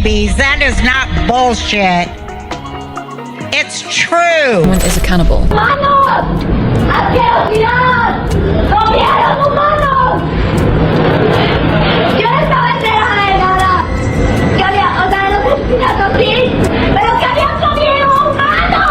babies. That is not bullshit. It's true. Everyone is accountable. ¡Manos! ¡Asquerosidad! ¡Comieron humanos! Yo no estaba enterada de nada. Que había, o sea, de los asesinatos sí, pero que habían comido humanos.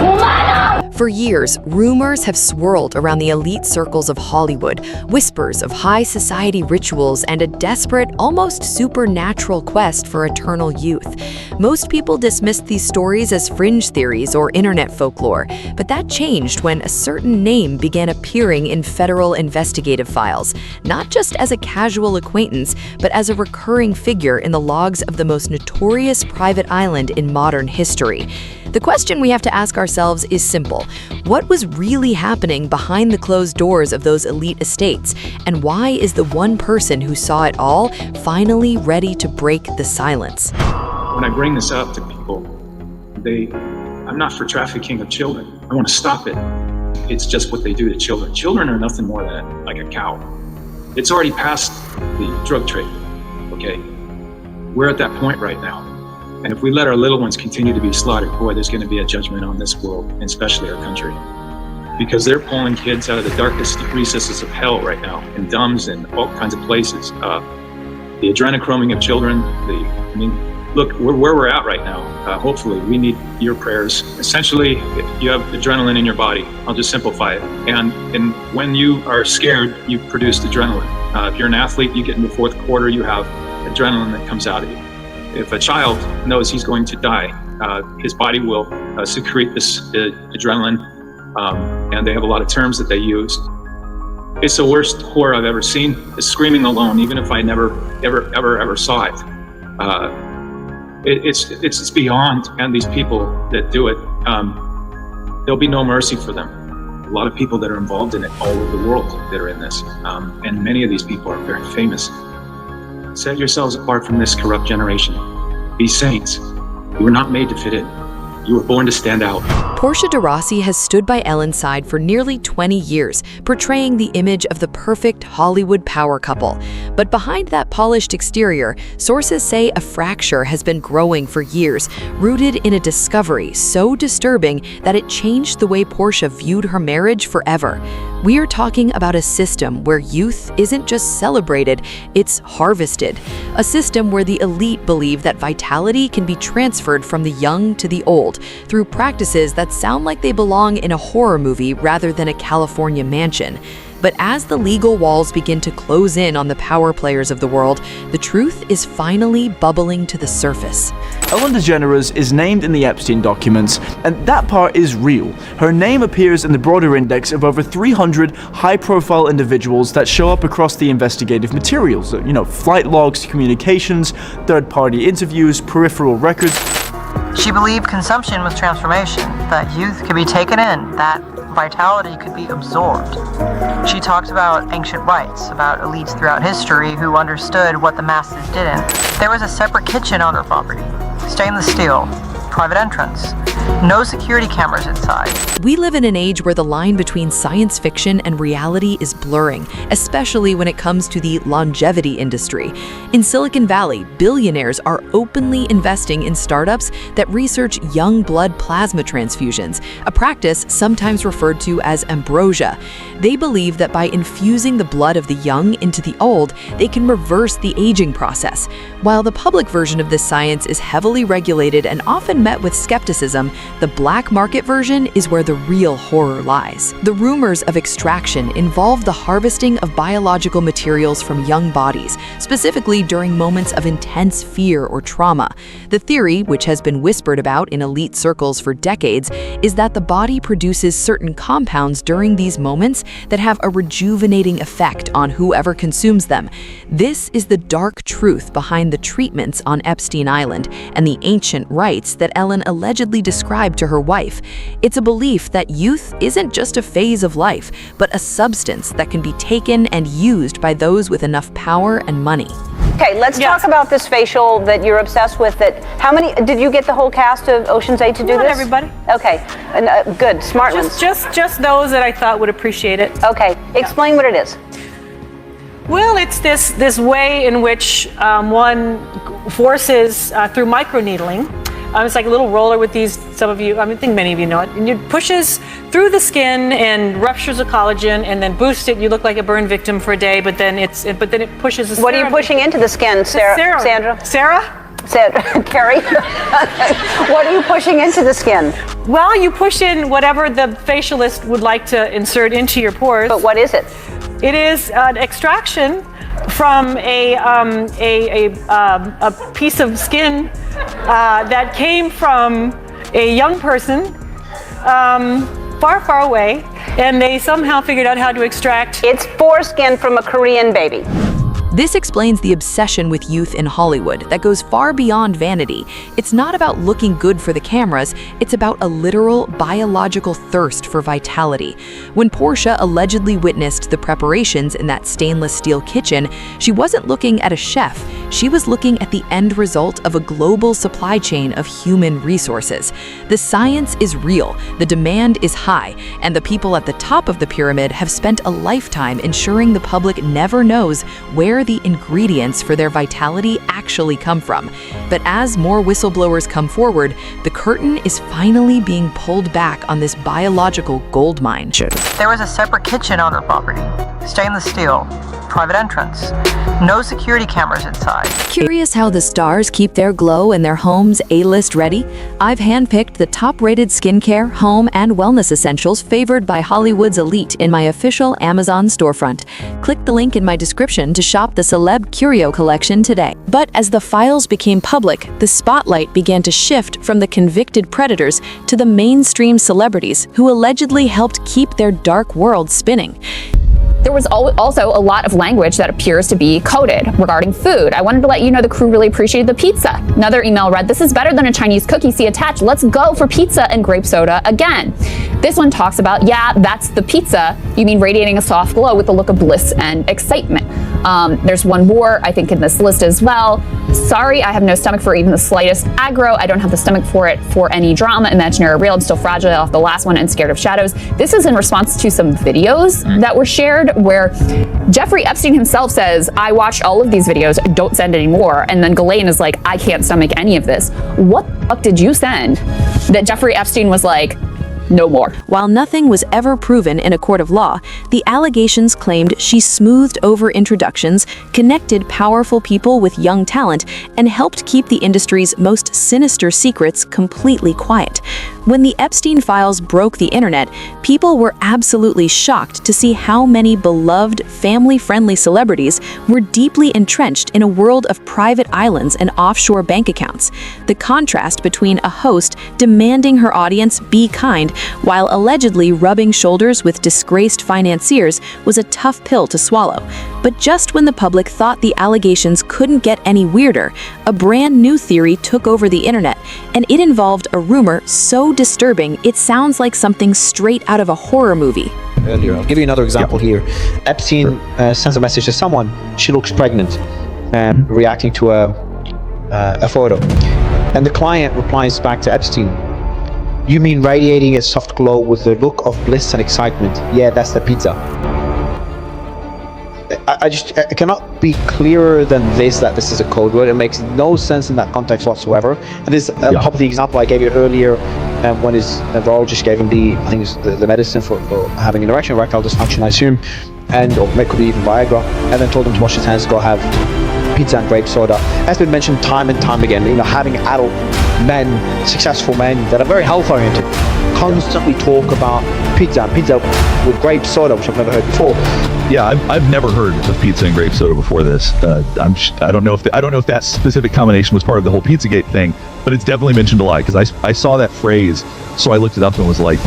¡Humanos! For years, rumors have swirled around the elite circles of Hollywood, whispers of high society rituals and a desperate, almost supernatural quest for eternal youth. Most people dismissed these stories as fringe theories or internet folklore, but that changed when a certain name began appearing in federal investigative files, not just as a casual acquaintance, but as a recurring figure in the logs of the most notorious private island in modern history. The question we have to ask ourselves is simple. What was really happening behind the closed doors of those elite estates? And why is the one person who saw it all finally ready to break the silence? When I bring this up to people, I'm not for trafficking of children. I want to stop it. It's just what they do to children. Children are nothing more than like a cow. It's already past the drug trade, okay? We're at that point right now. And if we let our little ones continue to be slaughtered, boy, there's going to be a judgment on this world, and especially our country. Because they're pulling kids out of the darkest recesses of hell right now, in dumbs and all kinds of places. The adrenochroming of children, look, where we're at right now, hopefully we need your prayers. Essentially, you have adrenaline in your body. I'll just simplify it. And when you are scared, you produce adrenaline. If you're an athlete, you get in the fourth quarter, you have adrenaline that comes out of you. If a child knows he's going to die, his body will secrete this adrenaline, and they have a lot of terms that they use. It's the worst horror I've ever seen. It's screaming alone, even if I never, ever saw it. It's beyond, and these people that do it, there'll be no mercy for them. A lot of people that are involved in it all over the world that are in this, and many of these people are very famous. Set yourselves apart from this corrupt generation. Be saints. You were not made to fit in. You were born to stand out. Portia de Rossi has stood by Ellen's side for nearly 20 years, portraying the image of the perfect Hollywood power couple. But behind that polished exterior, sources say a fracture has been growing for years, rooted in a discovery so disturbing that it changed the way Portia viewed her marriage forever. We are talking about a system where youth isn't just celebrated, it's harvested. A system where the elite believe that vitality can be transferred from the young to the old through practices that sound like they belong in a horror movie rather than a California mansion. But as the legal walls begin to close in on the power players of the world, the truth is finally bubbling to the surface. Ellen DeGeneres is named in the Epstein documents, and that part is real. Her name appears in the broader index of over 300 high-profile individuals that show up across the investigative materials. Flight logs, communications, third-party interviews, peripheral records. She believed consumption was transformation, that youth could be taken in, that vitality could be absorbed. She talked about ancient rites, about elites throughout history who understood what the masses didn't. There was a separate kitchen on her property, stainless steel, private entrance, no security cameras inside. We live in an age where the line between science fiction and reality is blurring, especially when it comes to the longevity industry. In Silicon Valley, billionaires are openly investing in startups that research young blood plasma transfusions, a practice sometimes referred to as ambrosia. They believe that by infusing the blood of the young into the old, they can reverse the aging process. While the public version of this science is heavily regulated and often met with skepticism, the black market version is where the real horror lies. The rumors of extraction involve the harvesting of biological materials from young bodies, specifically during moments of intense fear or trauma. The theory, which has been whispered about in elite circles for decades, is that the body produces certain compounds during these moments that have a rejuvenating effect on whoever consumes them. This is the dark truth behind the treatments on Epstein Island and the ancient rites that Ellen allegedly described to her wife. It's a belief that youth isn't just a phase of life, but a substance that can be taken and used by those with enough power and money. Okay, let's talk about this facial that you're obsessed with. How many, did you get the whole cast of Ocean's 8 to do Not this? everybody. Okay, good, smart ones. Just those that I thought would appreciate it. Okay, explain what it is. Well, it's this way in which one forces through microneedling. It's like a little roller with these, some of you, I think many of you know it, and it pushes through the skin and ruptures the collagen and then boosts it. You look like a burn victim for a day, but then it pushes the What are you pushing into the skin, Sandra? Carrie? What are you pushing into the skin? Well, you push in whatever the facialist would like to insert into your pores. But what is it? It is an extraction from a piece of skin that came from a young person far, far away, and they somehow figured out how to extract. It's foreskin from a Korean baby. This explains the obsession with youth in Hollywood that goes far beyond vanity. It's not about looking good for the cameras, it's about a literal biological thirst for vitality. When Portia allegedly witnessed the preparations in that stainless steel kitchen, she wasn't looking at a chef, she was looking at the end result of a global supply chain of human resources. The science is real, the demand is high, and the people at the top of the pyramid have spent a lifetime ensuring the public never knows where the ingredients for their vitality actually come from. But as more whistleblowers come forward, the curtain is finally being pulled back on this biological gold mine. There was a separate kitchen on the property, stainless steel, private entrance, no security cameras inside. Curious how the stars keep their glow and their homes A-list ready? I've handpicked the top-rated skincare, home, and wellness essentials favored by Hollywood's elite in my official Amazon storefront. Click the link in my description to shop the Celeb Curio collection today. But as the files became public, the spotlight began to shift from the convicted predators to the mainstream celebrities who allegedly helped keep their dark world spinning. There was also a lot of language that appears to be coded regarding food. I wanted to let you know the crew really appreciated the pizza. Another email read, "This is better than a Chinese cookie, see attached. Let's go for pizza and grape soda again." This one talks about, yeah, that's the pizza. You mean radiating a soft glow with the look of bliss and excitement. There's one more, I think, in this list as well. "Sorry, I have no stomach for even the slightest aggro. I don't have the stomach for it for any drama, imaginary or real. I'm still fragile off the last one and scared of shadows." This is in response to some videos that were shared where Jeffrey Epstein himself says, "I watched all of these videos, don't send any more." And then Ghislaine is like, "I can't stomach any of this." What the fuck did you send that Jeffrey Epstein was like, no more? While nothing was ever proven in a court of law, the allegations claimed she smoothed over introductions, connected powerful people with young talent, and helped keep the industry's most sinister secrets completely quiet. When the Epstein files broke the internet, people were absolutely shocked to see how many beloved, family-friendly celebrities were deeply entrenched in a world of private islands and offshore bank accounts. The contrast between a host demanding her audience be kind while allegedly rubbing shoulders with disgraced financiers was a tough pill to swallow. But just when the public thought the allegations couldn't get any weirder, a brand new theory took over the internet, and it involved a rumor so disturbing it sounds like something straight out of a horror movie. Earlier, I'll give you another example here. Epstein sends a message to someone. She looks pregnant, reacting to a photo, and the client replies back to Epstein, "You mean radiating a soft glow with the look of bliss and excitement? Yeah, that's the pizza." I cannot be clearer than this, that this is a code word. It makes no sense in that context whatsoever. And this on top of the example I gave you earlier, when his neurologist gave him the medicine for having an erectile dysfunction, I assume, or it could be even Viagra, and then told him to wash his hands, go have pizza and grape soda. Has been mentioned time and time again. Having adult men, successful men that are very health oriented, constantly talk about pizza with grape soda, which I've never heard before. Yeah, I've never heard of pizza and grape soda before this. I don't know if that specific combination was part of the whole Pizzagate thing, but it's definitely mentioned a lot because I saw that phrase, so I looked it up and was like,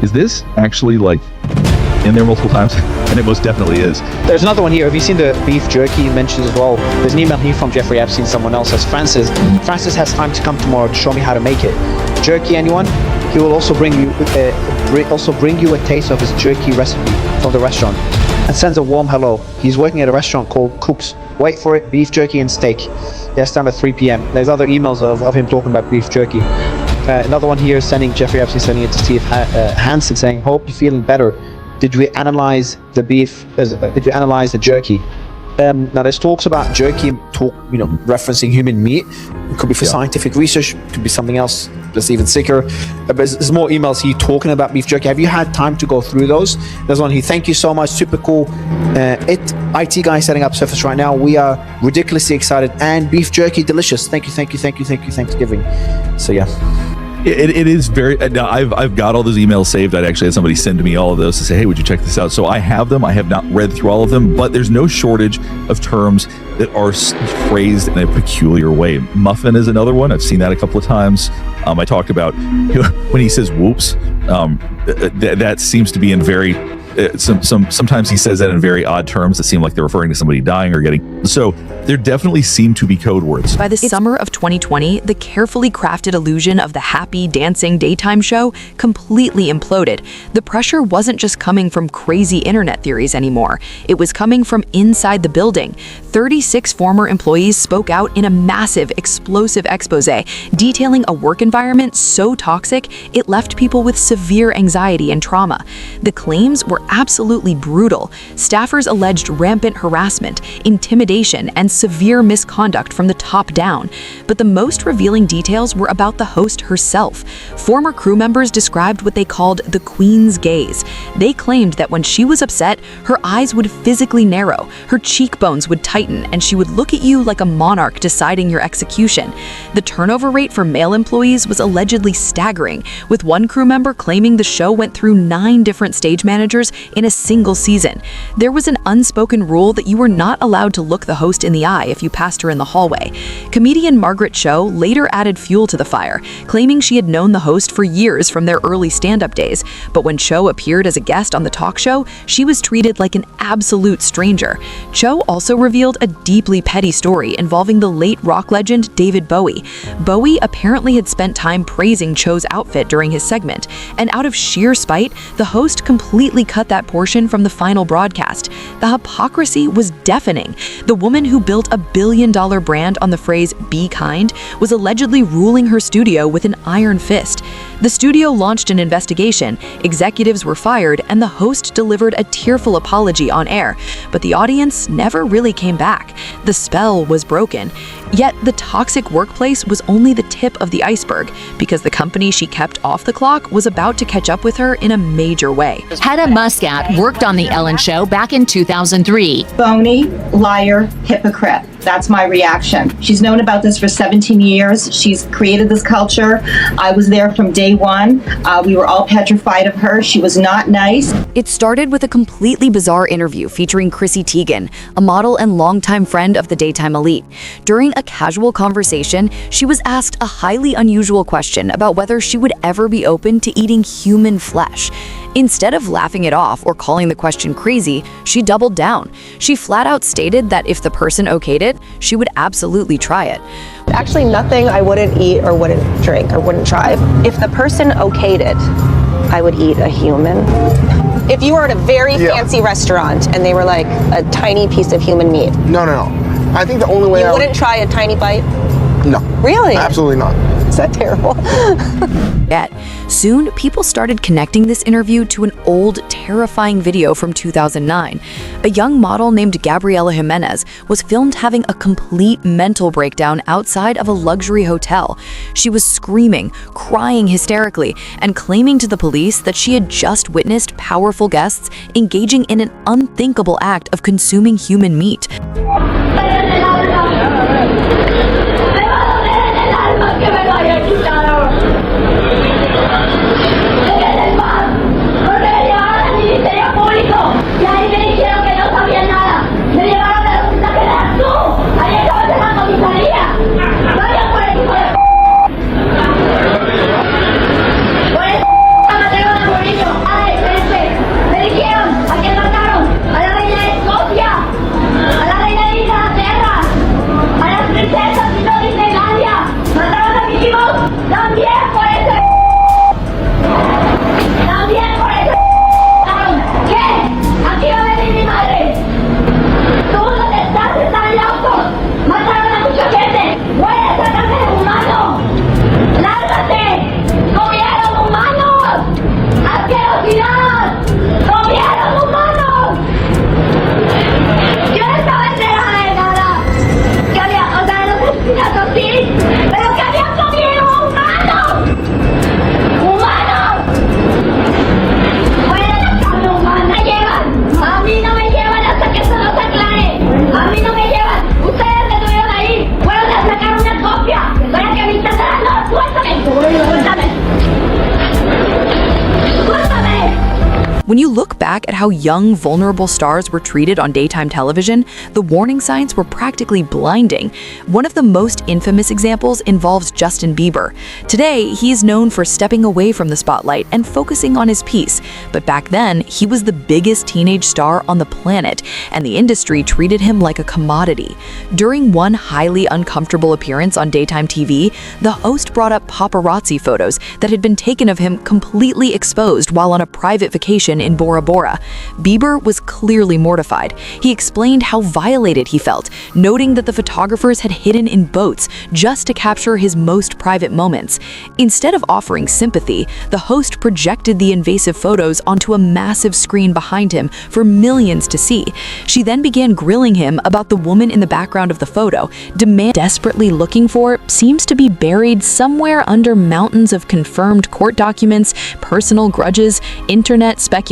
is this actually like in there multiple times? And it most definitely is. There's another one here. Have you seen the beef jerky mentioned as well? There's an email here from Jeffrey Epstein. Someone else says, Francis has time to come tomorrow to show me how to make it. Jerky, anyone? He will also bring you a taste of his jerky recipe from the restaurant, and sends a warm hello. He's working at a restaurant called Cook's. Wait for it, beef jerky and steak. Yes, time at 3 p.m. There's other emails of him talking about beef jerky. Another one here, Jeffrey Epstein sending it to Steve Hansen, saying, hope you're feeling better. Did we analyze the beef? Did you analyze the jerky? Now there's talks about jerky, referencing human meat. It could be for scientific research, could be something else that's even sicker. But there's more emails here talking about beef jerky. Have you had time to go through those? There's one here. Thank you so much, super cool. IT guy setting up Surface right now. We are ridiculously excited, and beef jerky delicious. Thank you, Thanksgiving. So yeah. It is very. Now I've got all those emails saved. I'd actually had somebody send me all of those to say, hey, would you check this out? So I have them. I have not read through all of them, but there's no shortage of terms that are phrased in a peculiar way. Muffin is another one. I've seen that a couple of times. I talked about when he says whoops. That seems to be in very. Sometimes he says that in very odd terms that seem like they're referring to somebody dying or getting. So there definitely seem to be code words. By the summer of 2020, the carefully crafted illusion of the happy, dancing daytime show completely imploded. The pressure wasn't just coming from crazy internet theories anymore. It was coming from inside the building. 36 former employees spoke out in a massive, explosive expose, detailing a work environment so toxic it left people with severe anxiety and trauma. The claims were absolutely brutal. Staffers alleged rampant harassment, intimidation, and severe misconduct from the top down. But the most revealing details were about the host herself. Former crew members described what they called the Queen's gaze. They claimed that when she was upset, her eyes would physically narrow, her cheekbones would tighten, and she would look at you like a monarch deciding your execution. The turnover rate for male employees was allegedly staggering, with one crew member claiming the show went through 9 different stage managers in a single season. There was an unspoken rule that you were not allowed to look the host in the eye if you passed her in the hallway. Comedian Margaret Cho later added fuel to the fire, claiming she had known the host for years from their early stand-up days. But when Cho appeared as a guest on the talk show, she was treated like an absolute stranger. Cho also revealed a deeply petty story involving the late rock legend David Bowie. Bowie apparently had spent time praising Cho's outfit during his segment, and out of sheer spite, the host completely cut that portion from the final broadcast. The hypocrisy was deafening. The woman who built a billion-dollar brand on the phrase "be kind" was allegedly ruling her studio with an iron fist. The studio launched an investigation, executives were fired, and the host delivered a tearful apology on air, but the audience never really came back. The spell was broken. Yet the toxic workplace was only the tip of the iceberg, because the company she kept off the clock was about to catch up with her in a major way. Hedda Muscat worked on The Ellen Show back in 2003. Phony, liar, hypocrite. That's my reaction. She's known about this for 17 years. She's created this culture. I was there from day one. We were all petrified of her. She was not nice. It started with a completely bizarre interview featuring Chrissy Teigen, a model and longtime friend of the daytime elite. During a casual conversation, she was asked a highly unusual question about whether she would ever be open to eating human flesh. Instead of laughing it off or calling the question crazy, she doubled down. She flat out stated that if the person okayed it, she would absolutely try it. Actually, nothing I wouldn't eat or wouldn't drink or wouldn't try. If the person okayed it, I would eat a human. If you were at a very fancy restaurant and they were like a tiny piece of human meat. No. I think the only way you wouldn't try a tiny bite? No. Really? Absolutely not. Is that terrible? Yet, soon people started connecting this interview to an old, terrifying video from 2009. A young model named Gabriela Jimenez was filmed having a complete mental breakdown outside of a luxury hotel. She was screaming, crying hysterically, and claiming to the police that she had just witnessed powerful guests engaging in an unthinkable act of consuming human meat. Que me lo haya quitado. Déjenme en paz, porque me llevaron al Ministerio Público y ahí me dijeron que no sabían nada. Me llevaron a los que eras tú. Ahí estabas en la comisaría. Vaya por el hijo de por el mataron a un niño. Ay, espérense. Me dijeron a quién mataron. A la reina de Escocia. A la reina de When you look back at how young, vulnerable stars were treated on daytime television, the warning signs were practically blinding. One of the most infamous examples involves Justin Bieber. Today, he is known for stepping away from the spotlight and focusing on his peace. But back then, he was the biggest teenage star on the planet, and the industry treated him like a commodity. During one highly uncomfortable appearance on daytime TV, the host brought up paparazzi photos that had been taken of him completely exposed while on a private vacation in Bora Bora. Bieber was clearly mortified. He explained how violated he felt, noting that the photographers had hidden in boats just to capture his most private moments. Instead of offering sympathy, the host projected the invasive photos onto a massive screen behind him for millions to see. She then began grilling him about the woman in the background of the photo, desperately looking for seems to be buried somewhere under mountains of confirmed court documents, personal grudges, internet speculation,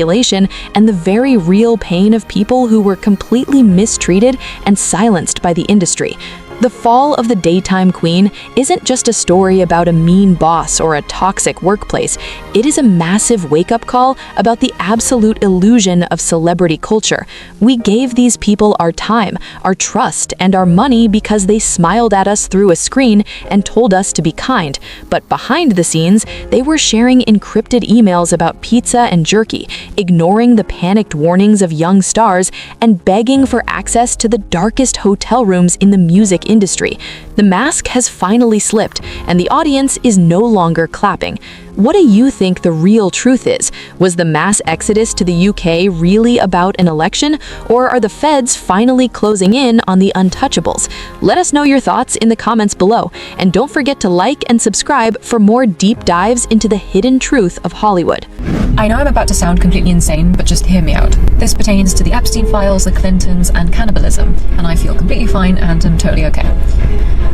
and the very real pain of people who were completely mistreated and silenced by the industry. The fall of the daytime queen isn't just a story about a mean boss or a toxic workplace. It is a massive wake-up call about the absolute illusion of celebrity culture. We gave these people our time, our trust, and our money because they smiled at us through a screen and told us to be kind. But behind the scenes, they were sharing encrypted emails about pizza and jerky, ignoring the panicked warnings of young stars, and begging for access to the darkest hotel rooms in the music industry. The mask has finally slipped, and the audience is no longer clapping. What do you think the real truth is? Was the mass exodus to the UK really about an election, or are the feds finally closing in on the untouchables? Let us know your thoughts in the comments below, and don't forget to like and subscribe for more deep dives into the hidden truth of Hollywood. I know I'm about to sound completely insane, but just hear me out. This pertains to the Epstein files, the Clintons, and cannibalism, and I feel completely fine and I'm totally okay.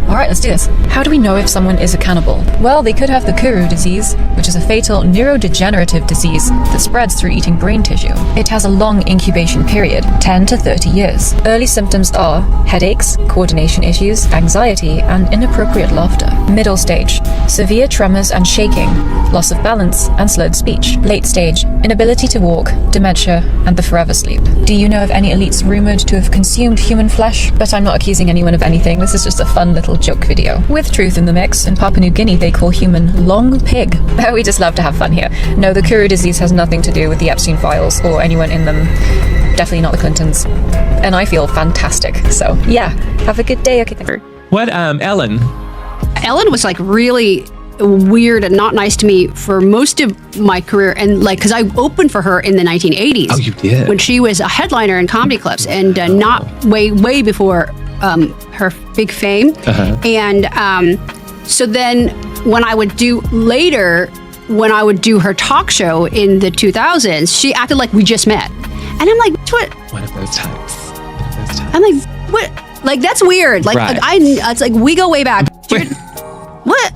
Alright, let's do this. How do we know if someone is a cannibal? Well, they could have the Kuru disease, which is a fatal neurodegenerative disease that spreads through eating brain tissue. It has a long incubation period, 10 to 30 years. Early symptoms are headaches, coordination issues, anxiety, and inappropriate laughter. Middle stage, severe tremors and shaking, loss of balance, and slurred speech. Late stage, inability to walk, dementia, and the forever sleep. Do you know of any elites rumored to have consumed human flesh? But I'm not accusing anyone of anything. This is just a fun little joke video. With truth in the mix, in Papua New Guinea they call human long pig. We just love to have fun here. No, the Kuru disease has nothing to do with the Epstein files or anyone in them. Definitely not the Clintons. And I feel fantastic. So yeah, have a good day. Okay, thank you. What, Ellen? Ellen was like really weird and not nice to me for most of my career, and like because I opened for her in the 1980s. Oh, you did? When she was a headliner in comedy clubs, and not way before her big fame. And so then when I would do her talk show in the 2000s, she acted like we just met, and I'm like, what? One of those times. I'm like, what? Like that's weird. Like right. It's like we go way back. Dude, what?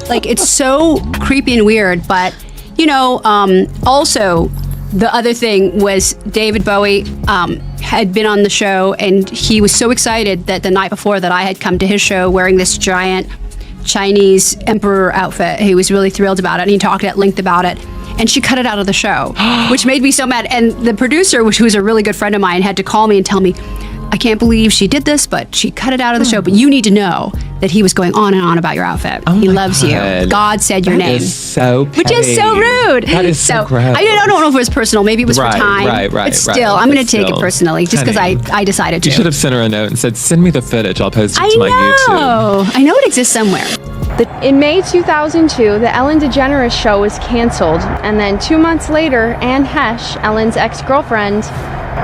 Like it's so creepy and weird. But you know, also the other thing was David Bowie had been on the show, and he was so excited that the night before that I had come to his show wearing this giant Chinese emperor outfit. He was really thrilled about it, and he talked at length about it. And she cut it out of the show, which made me so mad. And the producer, who was a really good friend of mine, had to call me and tell me, I can't believe she did this, but she cut it out of the show. But you need to know that he was going on and on about your outfit. He loves you. God said your name. That is so petty. Which is so rude. That is so gross. I don't know if it was personal. Maybe it was for time. Right. But still, I'm going to take it personally just because I decided to. You should have sent her a note and said, send me the footage. I'll post it to my YouTube. I know it exists somewhere. In May 2002, the Ellen DeGeneres show was canceled, and then 2 months later, Anne Hesh, Ellen's ex-girlfriend,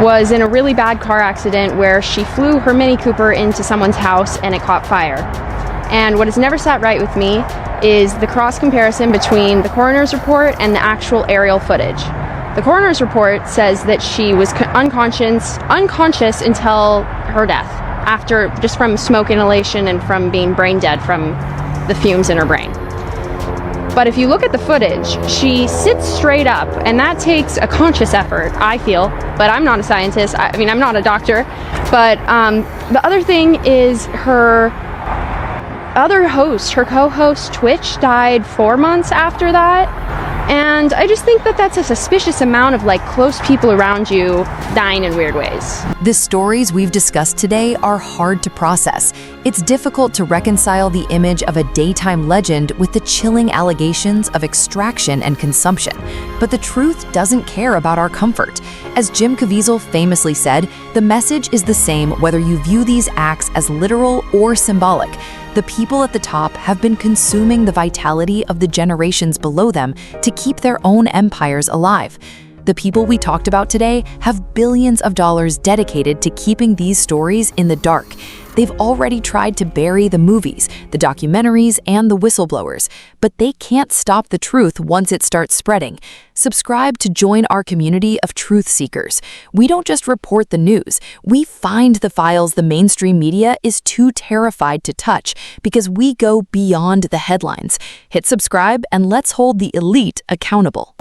was in a really bad car accident where she flew her Mini Cooper into someone's house and it caught fire. And what has never sat right with me is the cross comparison between the coroner's report and the actual aerial footage. The coroner's report says that she was unconscious until her death, just from smoke inhalation and from being brain dead from the fumes in her brain. But if you look at the footage, she sits straight up, and that takes a conscious effort, I feel, but I'm not a scientist. I mean, I'm not a doctor. But the other thing is her other host, her co-host Twitch, died 4 months after that. And I just think that that's a suspicious amount of like close people around you dying in weird ways. The stories we've discussed today are hard to process. It's difficult to reconcile the image of a daytime legend with the chilling allegations of extraction and consumption. But the truth doesn't care about our comfort. As Jim Caviezel famously said, the message is the same whether you view these acts as literal or symbolic. The people at the top have been consuming the vitality of the generations below them to keep their own empires alive. The people we talked about today have billions of dollars dedicated to keeping these stories in the dark. They've already tried to bury the movies, the documentaries, and the whistleblowers, but they can't stop the truth once it starts spreading. Subscribe to join our community of truth seekers. We don't just report the news, we find the files the mainstream media is too terrified to touch because we go beyond the headlines. Hit subscribe and let's hold the elite accountable.